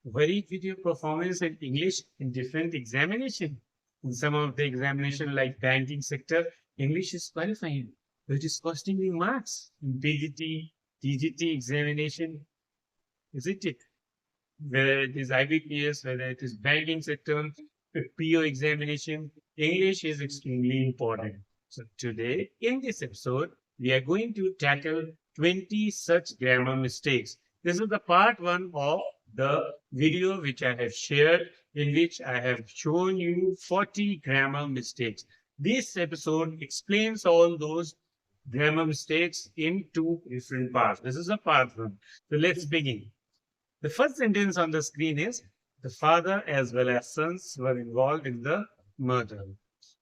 Worried with your performance in English in different examination. In some of the examination like banking sector, English is qualifying. It is costing me marks. In PGT, TGT examination, isn't it? Whether it is IBPS, whether it is banking sector, PO examination, English is extremely important. So today, in this episode, we are going to tackle 20 such grammar mistakes. This is the part one of the video which I have shared, in which I have shown you 40 grammar mistakes. This episode explains all those grammar mistakes in two different parts. This is a part one. So let's begin. The first sentence on the screen is the father as well as sons were involved in the murder.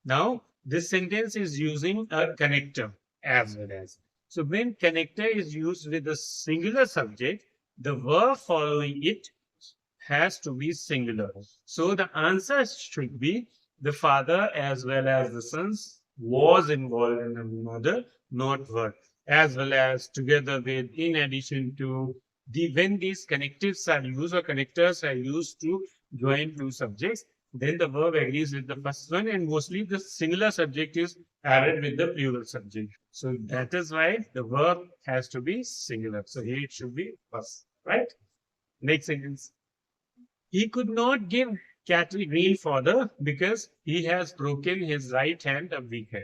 Now, this sentence is using a connector as well as. So, when connector is used with a singular subject, the verb following it has to be singular. So, the answer should be the father as well as the sons was involved in the murder, not were, as well as together with, in addition to, when these connectives are used or connectors are used to join two subjects, then the verb agrees with the first one, and mostly the singular subject is added with the plural subject. So that is why the verb has to be singular. So here it should be first, right? Next sentence. He could not give cattle green fodder because he has broken his right hand a week ago.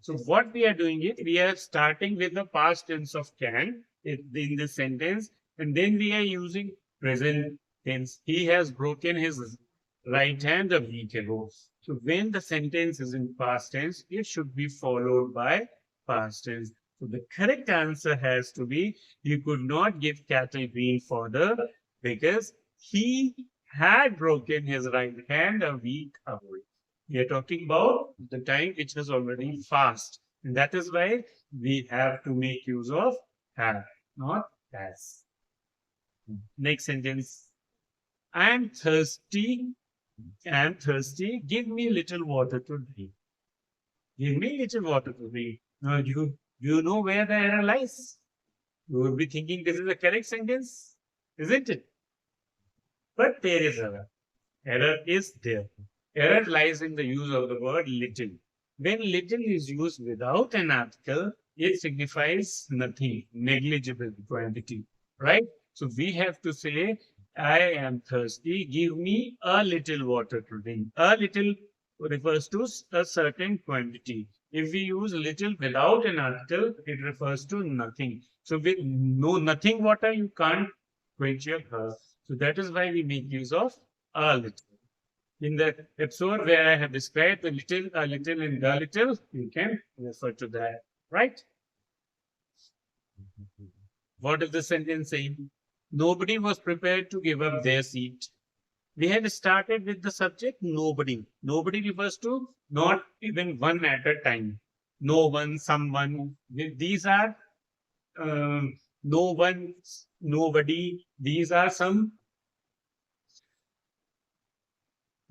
So what we are doing is we are starting with the past tense of can in this sentence, and then we are using present tense. He has broken his right hand a week ago. So when the sentence is in past tense, it should be followed by past tense. So the correct answer has to be you could not give cattle green fodder because he had broken his right hand a week ago. We are talking about the time which has already passed. And that is why we have to make use of have, not has. Next sentence. I am thirsty. I am thirsty. Give me little water to drink. Give me little water to drink. Now, you know where the error lies? You would be thinking this is a correct sentence, isn't it? But there is error. Error is there. Error lies in the use of the word little. When little is used without an article, it signifies nothing, negligible quantity, right? So we have to say, I am thirsty, give me a little water to drink. A little refers to a certain quantity. If we use little without an article, it refers to nothing. So with no nothing water, you can't quench your thirst. So that is why we make use of a little. In the episode where I have described the little, a little, and the little, you can refer to that, right? What is the sentence saying? Nobody was prepared to give up their seat. We had started with the subject nobody. Nobody refers to not even one at a time. No one, someone. These are no one, nobody. These are some.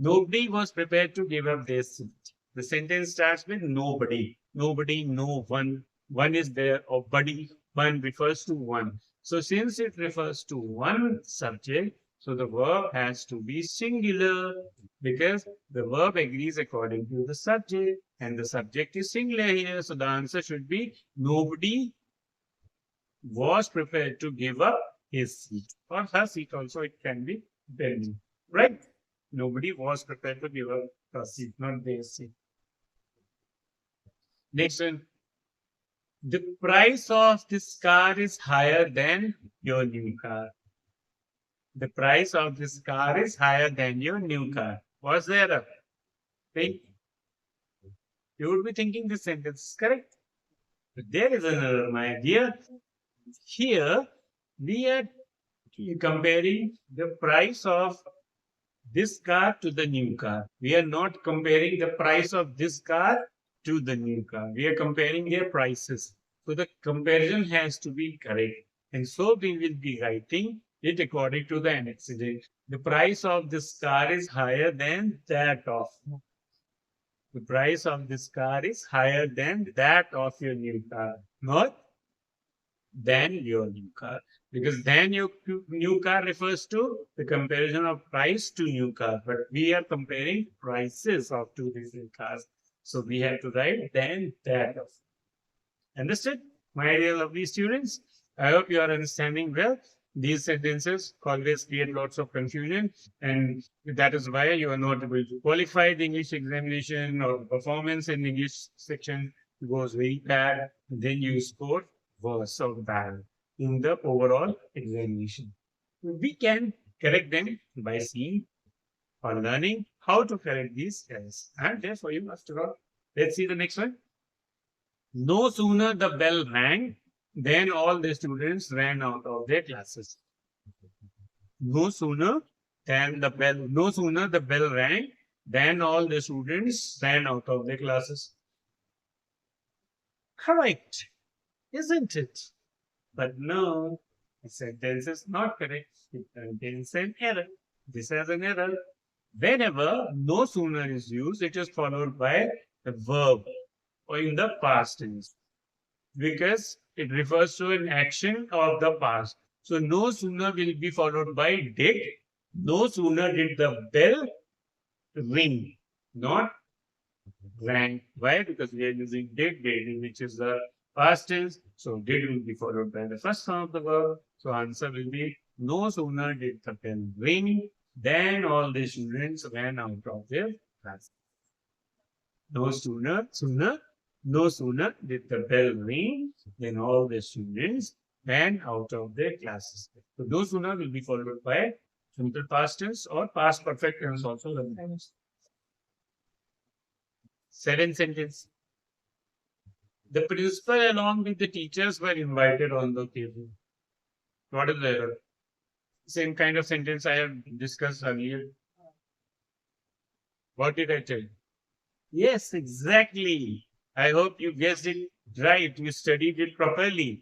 Nobody was prepared to give up their seat. The sentence starts with nobody. Nobody, no one. One is there, or buddy. One refers to one. So since it refers to one subject, so the verb has to be singular because the verb agrees according to the subject and the subject is singular here. So the answer should be nobody was prepared to give up his seat or her seat also. It can be then, right? Nobody was prepared to give up her seat, not their seat. Next one. The price of this car is higher than your new car. The price of this car is higher than your new car. Was there a thing? You would be thinking this sentence is correct. But there is another, my dear. Here, we are comparing the price of this car to the new car. We are not comparing the price of this car to the new car. We are comparing their prices. So the comparison has to be correct. And so we will be writing it according to the antecedent. The price of this car is higher than that of. The price of this car is higher than that of your new car, not than your new car. Because then your new car refers to the comparison of price to new car, but we are comparing prices of two different cars. So we have to write then that. Understood? My dear lovely students, I hope you are understanding well. These sentences always create lots of confusion, and that is why you are not able to qualify the English examination, or performance in English section goes very bad. Then you score worse or bad in the overall examination. We can correct them by seeing or learning how to correct these errors. And there for you, after all. Let's see the next one. No sooner the bell rang than all the students ran out of their classes. No sooner the bell rang than all the students ran out of their classes. Correct, isn't it? But no, the sentence is not correct. It contains an error. This has an error. Whenever no sooner is used, it is followed by the verb or in the past tense, because it refers to an action of the past. So no sooner will be followed by did. No sooner did the bell ring, not rang. Why? Because we are using did, which is the past tense. So did will be followed by the first form of the verb. So answer will be no sooner did the bell ring than all the students ran out of their class. No sooner did the bell ring than all the students ran out of their classes. So no sooner will be followed by simple past tense or past perfect tense also. Seventh sentence. The principal along with the teachers were invited on the occasion. What is the error? Same kind of sentence I have discussed earlier. What did I tell you? Yes, exactly. I hope you guessed it right. You studied it properly.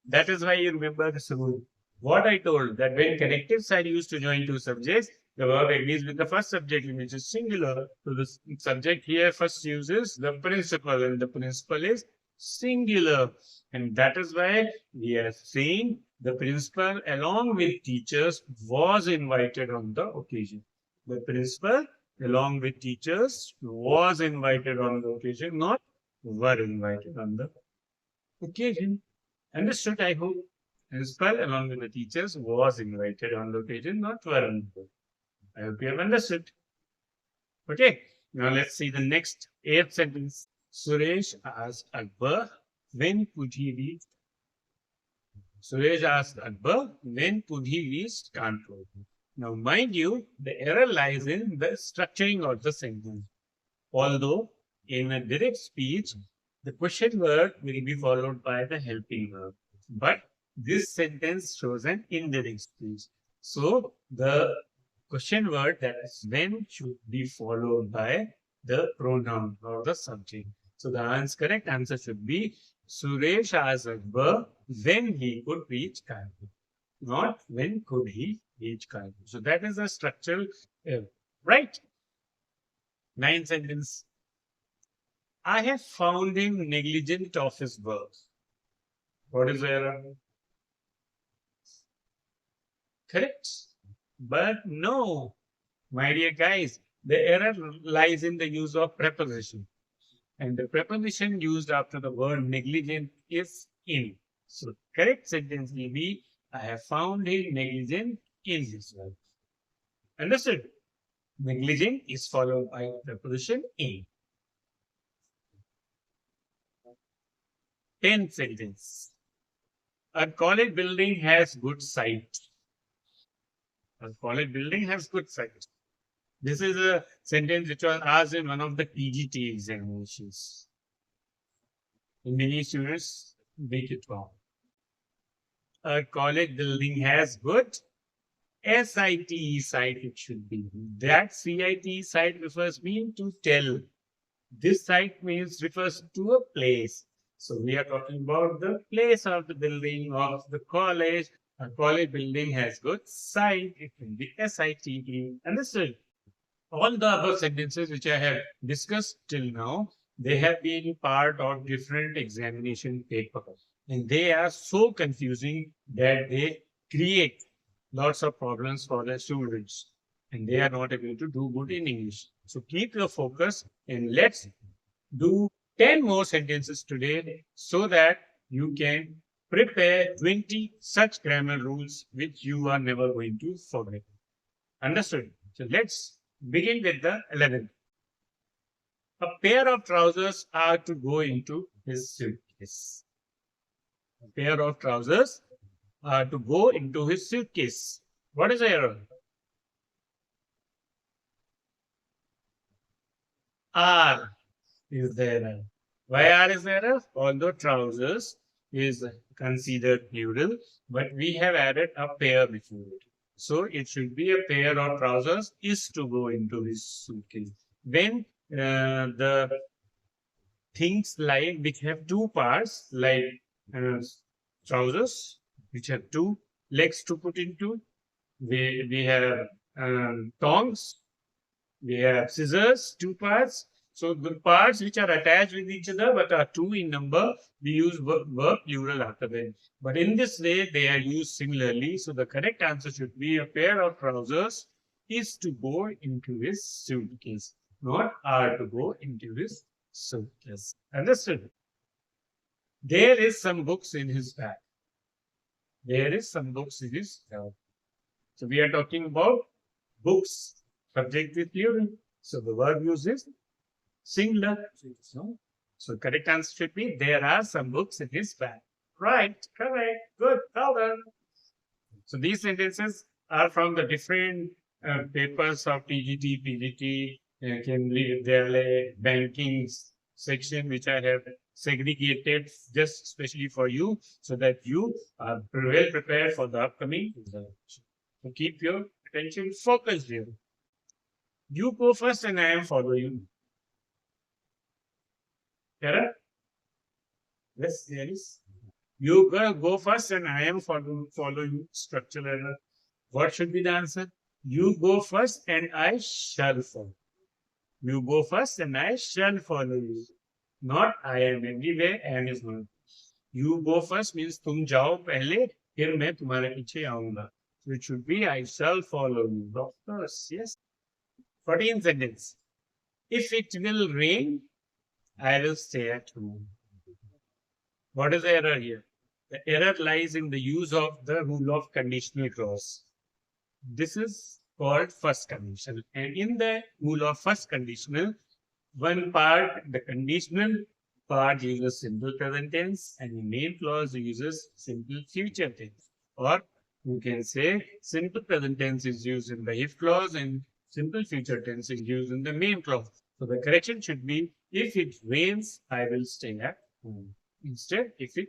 That is why you remember the rule. What I told, that when connectives are used to join two subjects, the verb agrees with the first subject, which is singular. So the subject here first uses the principal, and the principal is singular. And that is why we are saying the principal along with teachers was invited on the occasion. The principal along with teachers was invited on the occasion, not were invited on the occasion. Understood, I hope. Principal along with the teachers was invited on the occasion, not were invited. I hope you have understood. Okay, now let's see the next eighth sentence. Suresh asked Akbar when could he reach. Suresh asked Akbar when could he reach Kanpur. Now, mind you, the error lies in the structuring of the sentence. Although in a direct speech, the question word will be followed by the helping verb. But this sentence shows an indirect speech. So the question word, that is when, should be followed by the pronoun or the subject. So the correct answer should be Suresh asked Akbar when he could reach Kanpur, not when could he reach Kanpur. So that is a structural error, right? Ninth sentence. I have found him negligent of his work. What is the error? Correct. But no, my dear guys, the error lies in the use of preposition. And the preposition used after the word negligent is in. So correct sentence will be, I have found him negligent in his work. Understood? Negligent is followed by preposition in. 10th sentence. A college building has good sight. A college building has good sight. This is a sentence which was asked in one of the PGT examinations. Many students make it wrong. A college building has good SIT site, it should be. That CIT site refers me to tell. This site means refers to a place. So we are talking about the place of the building of the college. A college building has good site. It will be SITE. Understood? All the above sentences which I have discussed till now, they have been part of different examination papers. And they are so confusing that they create lots of problems for the students and they are not able to do good in English. So keep your focus and let's do 10 more sentences today so that you can prepare 20 such grammar rules which you are never going to forget. Understood? So let's begin with the 11th. A pair of trousers are to go into his suitcase. A pair of trousers are to go into his suitcase. What is the error? Are is the error. Why are is the error? Although trousers is considered plural, but we have added a pair before it. So it should be a pair of trousers is to go into his suitcase. When the things like which have two parts, like uh, trousers, which have two legs to put into, we have tongs, we have scissors, two parts. So the parts which are attached with each other but are two in number, we use verb plural after them. But in this way, they are used similarly. So the correct answer should be a pair of trousers is to go into his suitcase, not are to go into his suitcase. Understood? There is some books in his bag. There is some books in his bag. So we are talking about books. Subject is plural. So the verb uses singular. So correct answer should be there are some books in his bag. Right, correct, good, well done. So these sentences are from the different papers of TGT, PGT, Cambridge, DLA, banking section, which I have segregated just especially for you so that you are well prepared for the upcoming examination. So keep your attention focused here. You go first and I am following you. Correct? Yes, there is. You go first and I am follow you. Structural error. What should be the answer? You go first and I shall follow. You go first and I shall follow you. Not I am everywhere and is not. You go first means तुम जाओ पहले फिर मैं तुम्हारे पीछे आऊंगा. So it should be I shall follow you. Doctors, yes. 14th sentence. If it will rain, I will stay at home. What is the error here? The error lies in the use of the rule of conditional clause. This is called first conditional. And in the rule of first conditional, one part, the conditional part uses simple present tense and the main clause uses simple future tense. Or you can say simple present tense is used in the if clause and simple future tense is used in the main clause. So the correction should be if it rains, I will stay at home. Instead, if it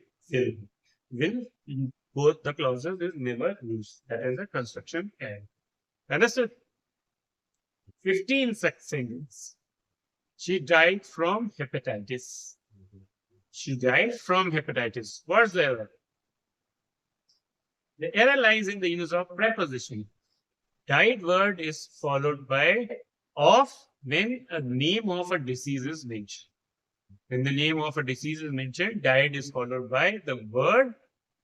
will in both the clauses is never used. That is a construction error. Understood? 15th sentence. She died from hepatitis. She died from hepatitis. What's the error? The error lies in the use of preposition. Died word is followed by of when a name of a disease is mentioned. When the name of a disease is mentioned, died is followed by the word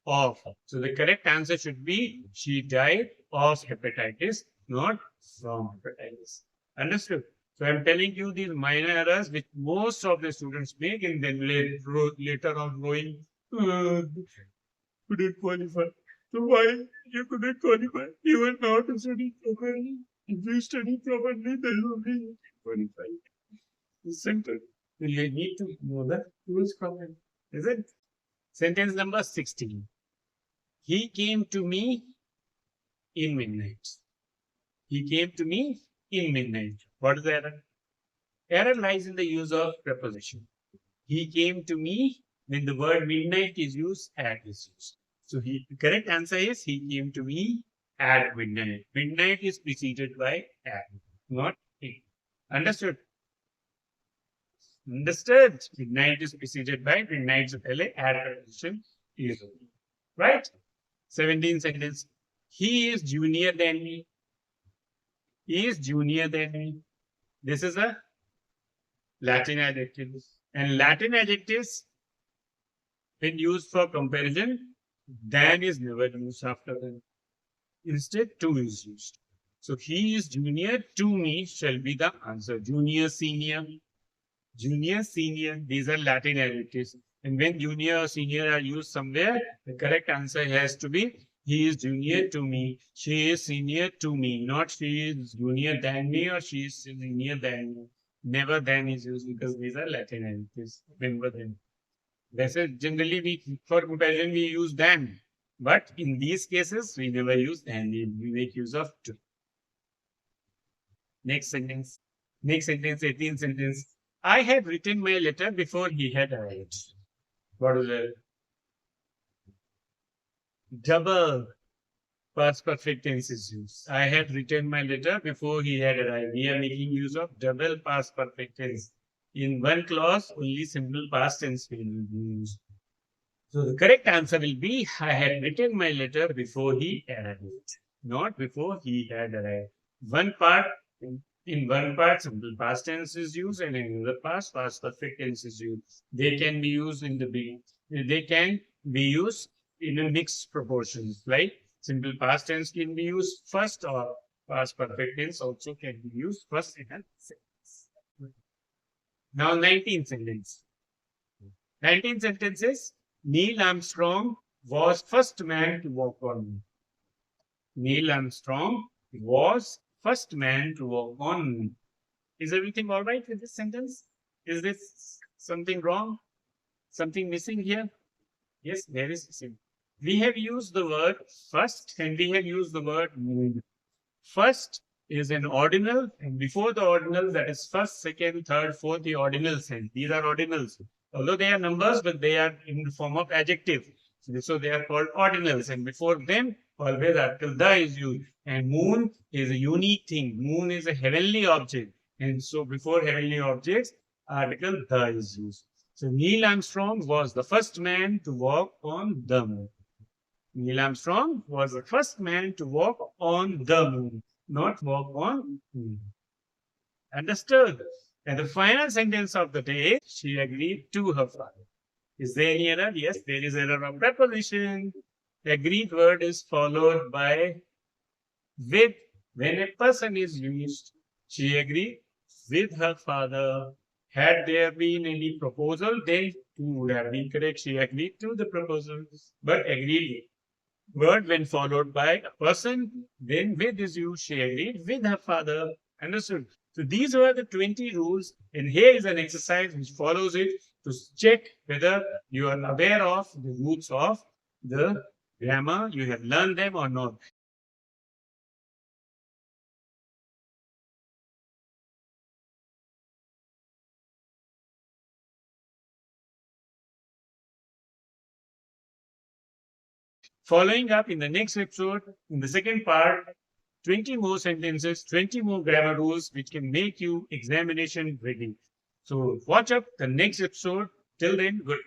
of. So the correct answer should be she died of hepatitis, not from hepatitis. Understood? So I'm telling you these minor errors which most of the students make and then later on going, couldn't qualify. So why you couldn't qualify? You were not studying properly. If you study properly, then only qualify. It's simple. You need to know the rules problem. Is it? Sentence number 16. He came to me in midnight. He came to me in midnight. What is the error? Error lies in the use of preposition. He came to me when the word midnight is used, at is used. So the correct answer is he came to me at midnight. Midnight is preceded by at, not in. Understood? Understood? Midnight is preceded by midnight से पहले at preposition is. Right? 17th sentence. He is junior than me. He is junior than me. This is a Latin adjective. And Latin adjectives, when used for comparison, Than is never used after than. Instead, to is used. So he is junior to me shall be the answer. Junior, senior, junior, senior. These are Latin adjectives. And when junior or senior are used somewhere, the correct answer has to be he is junior to me. She is senior to me. Not she is junior than me or she is senior than me. Never than is used because these are Latin adjectives. Remember them. That's it. Generally, for comparison, we use than. But in these cases, we never use than. We make use of to. Next sentence. Next sentence, 18th sentence. I had written my letter before he had arrived. What is it? Double past perfect tense is used. I had written my letter before he had arrived. We are making use of double past perfect tense. In one clause, only simple past tense will be used. So the correct answer will be I had written my letter before he arrived, not before he had arrived. One part, in one part, simple past tense is used, and in another part, past perfect tense is used. They can be used in the beginning. They can be used in a mixed proportions, right? Simple past tense can be used first, or past perfect tense also can be used first in a sentence. Now, 19th sentence. 19th sentence is Neil Armstrong was first man to walk on moon. Neil Armstrong was first man to walk on moon. Is everything all right with this sentence? Is this something wrong? Something missing here? Yes, there is missing. We have used the word first and we have used the word moon. First is an ordinal, and before the ordinal, that is first, second, third, fourth, the ordinals. And these are ordinals. Although they are numbers, but they are in the form of adjective. So they are called ordinals. And before them, always article the is used. And moon is a unique thing. Moon is a heavenly object. And so before heavenly objects, article the is used. So Neil Armstrong was the first man to walk on the moon. Neil Armstrong was the first man to walk on the moon, not walk on moon. Understood? And the final sentence of the day, she agreed to her father. Is there any error? Yes, there is error of preposition. The agreed word is followed by with. When a person is used, she agreed with her father. Had there been any proposal, then two would have been correct. She agreed to the proposal, but agreed word when followed by a person, then with is used. She agreed with her father. Understood? So these were the 20 rules, and here is an exercise which follows it to check whether you are aware of the roots of the grammar, you have learned them or not. Following up in the next episode, in the second part, 20 more sentences, 20 more grammar rules which can make you examination ready. So watch up the next episode. Till then, goodbye.